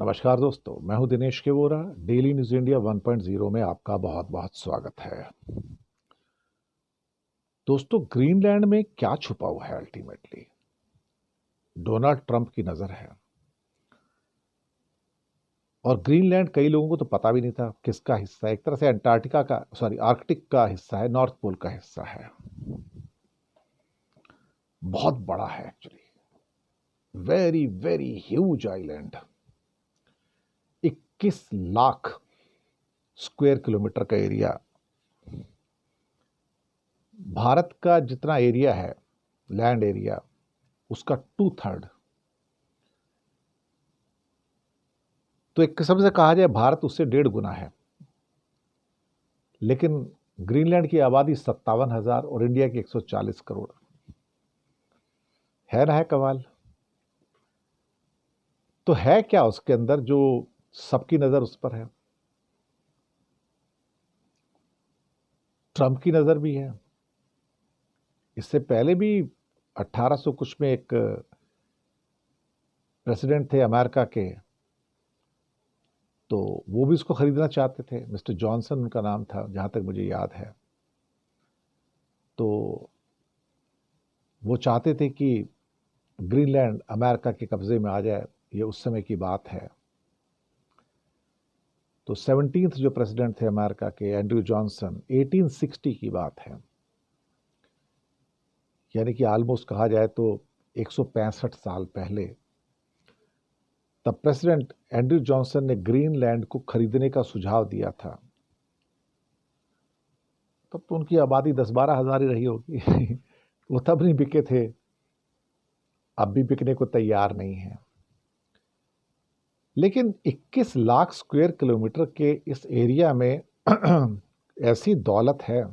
नमस्कार दोस्तों, मैं हूं दिनेश केवोरा। डेली न्यूज इंडिया 1.0 में आपका बहुत बहुत स्वागत है। दोस्तों, ग्रीनलैंड में क्या छुपा हुआ है? अल्टीमेटली डोनाल्ड ट्रंप की नजर है। और ग्रीनलैंड कई लोगों को तो पता भी नहीं था किसका हिस्सा है। एक तरह से अंटार्कटिका का, सॉरी, आर्कटिक का हिस्सा है, नॉर्थ पोल का हिस्सा है। बहुत बड़ा है actually, very very huge island. 21 lakh square kilometre का एरिया। भारत का जितना एरिया है, लैंड एरिया, उसका 2/3। तो एक किस्म से कहा जाए भारत उससे 1.5 गुना है। लेकिन ग्रीनलैंड की आबादी 57,000 और इंडिया की 140 करोड़। है ना, है कमाल। तो है क्या उसके अंदर जो सबकी नजर उस पर है? ट्रंप की नजर भी है। इससे पहले भी 1800 कुछ में एक प्रेसिडेंट थे अमेरिका के, तो वो भी उसको खरीदना चाहते थे। मिस्टर जॉनसन उनका नाम था, जहां तक मुझे याद है। तो वो चाहते थे कि ग्रीनलैंड अमेरिका के कब्जे में आ जाए। ये उस समय की बात है। तो 17th जो प्रेसिडेंट थे अमेरिका के, एंड्रयू जॉनसन, 1860 की बात है। यानी कि ऑलमोस्ट कहा जाए तो 165 साल पहले तब प्रेसिडेंट एंड्रयू जॉनसन ने ग्रीनलैंड को खरीदने का सुझाव दिया था। तब तो उनकी आबादी 10-12 हजार ही रही होगी। वो तब नहीं बिके थे, अब भी बिकने को तैयार नहीं है। लेकिन 21 लाख स्क्वायर किलोमीटर के इस एरिया में ऐसी दौलत है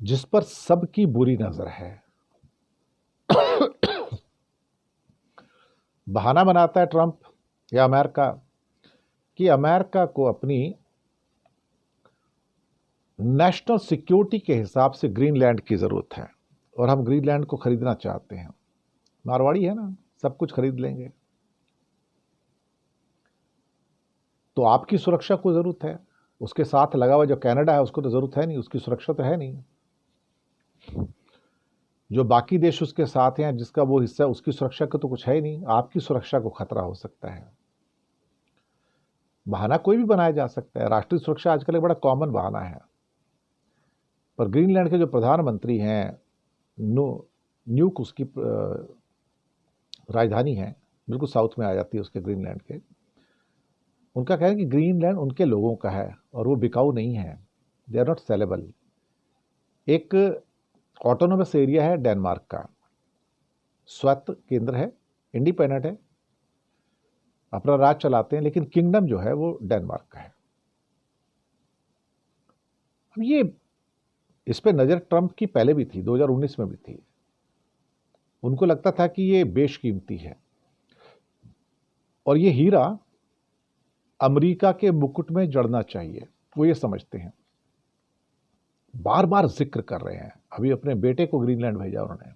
जिस पर सबकी बुरी नजर है। बहाना बनाता है ट्रंप या अमेरिका कि अमेरिका को अपनी नेशनल सिक्योरिटी के हिसाब से ग्रीनलैंड की जरूरत है और हम ग्रीनलैंड को खरीदना चाहते हैं। मारवाड़ी है ना, सब कुछ खरीद लेंगे। तो आपकी सुरक्षा को जरूरत है, उसके साथ लगा हुआ जो कनाडा है उसको तो जरूरत है नहीं, उसकी सुरक्षा तो है नहीं। जो बाकी देश उसके साथ हैं, जिसका वो हिस्सा है, उसकी सुरक्षा का तो कुछ है ही नहीं। आपकी सुरक्षा को खतरा हो सकता है। बहाना कोई भी बनाया जा सकता है। राष्ट्रीय सुरक्षा आजकल एक बड़ा कॉमन बहाना है। पर ग्रीनलैंड के जो प्रधानमंत्री हैं, न्यूक उसकी राजधानी है, बिल्कुल साउथ में आ जाती है उसके, ग्रीनलैंड के। उनका कहना है कि ग्रीनलैंड उनके लोगों का है और वो बिकाऊ नहीं है। They are not saleable. एक ऑटोनोमस एरिया है डेनमार्क का, स्वायत्त केंद्र है, इंडिपेंडेंट है, अपना राज चलाते हैं, लेकिन किंगडम जो है वो डेनमार्क का है। अब ये, इस पे नजर ट्रंप की पहले भी थी, 2019 में भी थी। उनको लगता था कि ये बेशकीमती है और ये हीरा अमेरिका के मुकुट में जड़ना चाहिए। वो ये समझते हैं, बार बार जिक्र कर रहे हैं। अभी अपने बेटे को ग्रीनलैंड भेजा उन्होंने।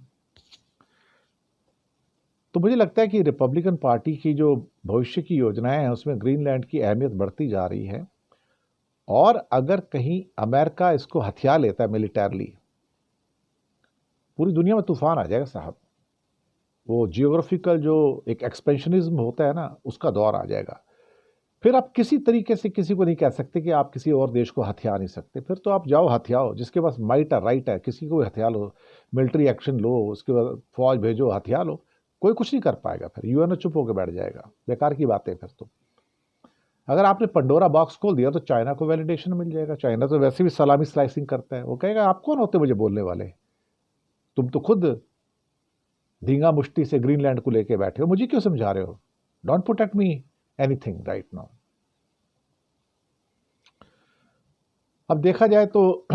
तो मुझे लगता है कि रिपब्लिकन पार्टी की जो भविष्य की योजनाएं हैं उसमें ग्रीनलैंड की अहमियत बढ़ती जा रही है। और अगर कहीं अमेरिका इसको हथिया लेता है मिलिटरली, पूरी दुनिया में तूफान आ जाएगा साहब। वो जियोग्राफिकल जो एक एक्सपेंशनिज्म होता है ना, उसका दौर आ जाएगा। फिर आप किसी तरीके से किसी को नहीं कह सकते कि आप किसी और देश को हथिया नहीं सकते। फिर तो आप जाओ हथियाओ, जिसके पास माइट है, राइट है, किसी को भी हथिया लो, मिलिट्री एक्शन लो, उसके बाद फौज भेजो, हथिया लो। कोई कुछ नहीं कर पाएगा। फिर यूएनओ चुप होकर बैठ जाएगा। बेकार की बात है। फिर तो अगर आपने पंडोरा बॉक्स खोल दिया तो चाइना को वैलिडेशन मिल जाएगा। चाइना तो वैसे भी सलामी स्लाइसिंग करता है। वो कहेगा आप कौन होते मुझे बोलने वाले, तुम तो खुद धींगा मुष्टि से ग्रीनलैंड को लेके बैठे हो, मुझे क्यों समझा रहे हो? Don't protect me anything right now. अब देखा जाए तो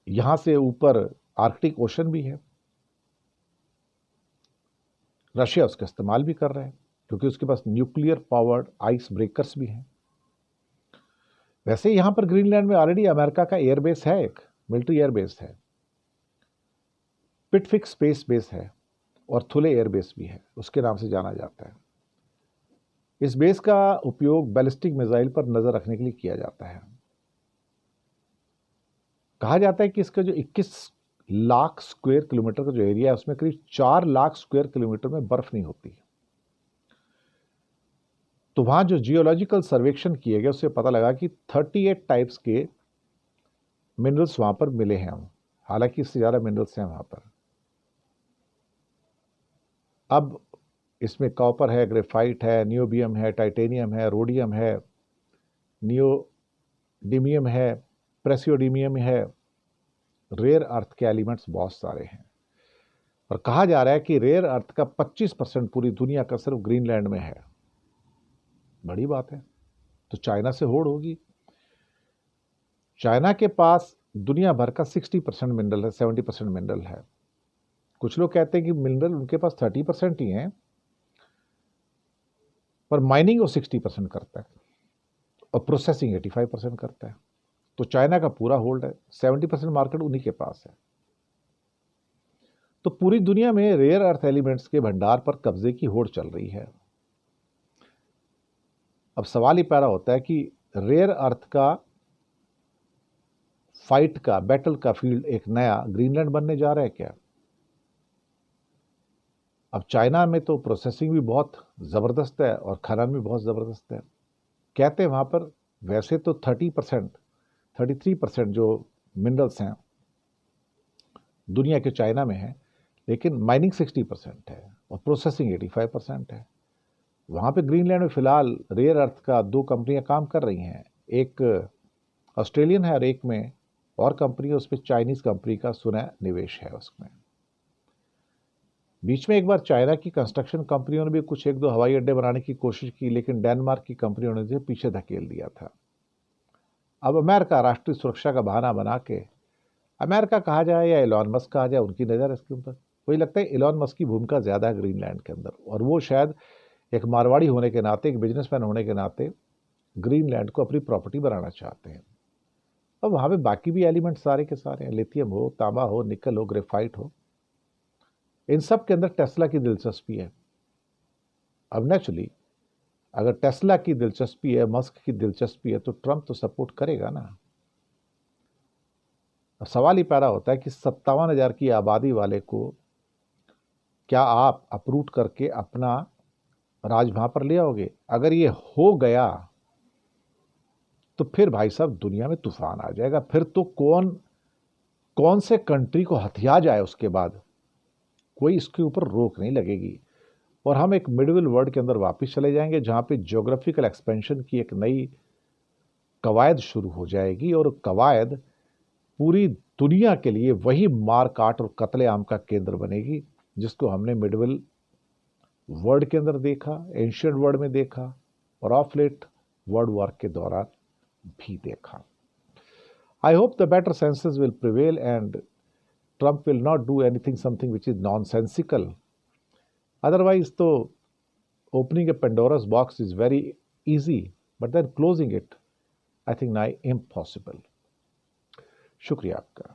यहां से ऊपर आर्कटिक ओशन भी है। रशिया उसका इस्तेमाल भी कर रहा है क्योंकि उसके पास न्यूक्लियर पावर्ड आइस ब्रेकर्स भी हैं। वैसे यहां पर ग्रीनलैंड में ऑलरेडी अमेरिका का एयरबेस है, एक मिलिट्री एयरबेस है। पिटफिक स्पेस बेस है और थुले एयरबेस भी है, उसके नाम से जाना जाता है। इस बेस का उपयोग बैलिस्टिक मिसाइल पर नजर रखने के लिए किया जाता है। कहा जाता है कि इसका जो 21 लाख स्क्वायर किलोमीटर का जो एरिया है उसमें करीब 4 लाख स्क्वायर किलोमीटर में बर्फ नहीं होती। तो वहां जो जियोलॉजिकल सर्वेक्षण किए गए उससे पता लगा कि 38 टाइप्स के मिनरल्स वहां पर मिले हैं। हालांकि इससे ज्यादा मिनरल्स हैं वहां पर। अब इसमें कॉपर है, ग्रेफाइट है, नियोबियम है, टाइटेनियम है, रोडियम है, नियोडिमियम है, प्रेसियोडिमियम है, रेयर अर्थ के एलिमेंट्स बहुत सारे हैं। और कहा जा रहा है कि रेयर अर्थ का 25% पूरी दुनिया का सिर्फ ग्रीनलैंड में है। बड़ी बात है। तो चाइना से होड़ होगी। चाइना के पास दुनिया भर का 60% मिनरल है, 70% मिनरल है। कुछ लोग कहते हैं कि मिनरल उनके पास 30% ही है, पर माइनिंग वो 60% करता है और प्रोसेसिंग 85% करता है। तो चाइना का पूरा होल्ड है, 70% मार्केट उन्हीं के पास है। तो पूरी दुनिया में रेयर अर्थ एलिमेंट्स के भंडार पर कब्जे की होड़ चल रही है। अब सवाल ही पैदा होता है कि रेयर अर्थ का फाइट का, बैटल का फील्ड एक नया ग्रीनलैंड बनने जा रहा है क्या? अब चाइना में तो प्रोसेसिंग भी बहुत ज़बरदस्त है और खनन भी बहुत ज़बरदस्त है। कहते हैं वहाँ पर वैसे तो 30%, 33% जो मिनरल्स हैं दुनिया के चाइना में है, लेकिन माइनिंग 60% है और प्रोसेसिंग 85% है। वहाँ पे ग्रीनलैंड में फ़िलहाल रेयर अर्थ का 2 कंपनियां काम कर रही हैं। एक ऑस्ट्रेलियन है और एक में और कंपनी, उस पर चाइनीज़ कंपनी का सुना निवेश है उसमें। बीच में एक बार चाइना की कंस्ट्रक्शन कंपनियों ने भी कुछ 1-2 हवाई अड्डे बनाने की कोशिश की, लेकिन डेनमार्क की कंपनियों ने पीछे धकेल दिया था। अब अमेरिका राष्ट्रीय सुरक्षा का बहाना बना के, अमेरिका कहा जाए या एलॉन मस्क कहा जाए, उनकी नज़र है इसके ऊपर। वही लगता है एलॉन मस्क की भूमिका ज़्यादा है ग्रीनलैंड के अंदर, और वो शायद एक मारवाड़ी होने के नाते, एक बिजनेसमैन होने के नाते ग्रीनलैंड को अपनी प्रॉपर्टी बनाना चाहते हैं। अब वहाँ पे बाकी भी एलिमेंट सारे के सारे हैं, लिथियम हो, तांबा हो, निकल हो, ग्रेफाइट हो, इन सब के अंदर टेस्ला की दिलचस्पी है। अब नेचुरली अगर टेस्ला की दिलचस्पी है, मस्क की दिलचस्पी है, तो ट्रंप तो सपोर्ट करेगा ना। अब सवाल ही पैदा होता है कि 57,000 की आबादी वाले को क्या आप अपरूट करके अपना राज वहां पर ले आओगे? अगर ये हो गया तो फिर भाई साहब दुनिया में तूफान आ जाएगा। फिर तो कौन से कंट्री को हथिया जाए उसके बाद कोई इसके ऊपर रोक नहीं लगेगी, और हम एक मिडल वर्ल्ड के अंदर वापस चले जाएंगे जहां पे ज्योग्राफिकल एक्सपेंशन की एक नई कवायद शुरू हो जाएगी, और कवायद पूरी दुनिया के लिए वही मार काट और कत्लेआम का केंद्र बनेगी जिसको हमने मिडल वर्ल्ड के अंदर देखा, एंशियंट वर्ल्ड में देखा, और ऑफ लेट वर्ल्ड वॉर के दौरान भी देखा। I hope the better senses will prevail and Trump will not do something which is nonsensical. Otherwise, though, opening a Pandora's box is very easy, but then closing it, I think, nigh impossible. शुक्रिया आपका।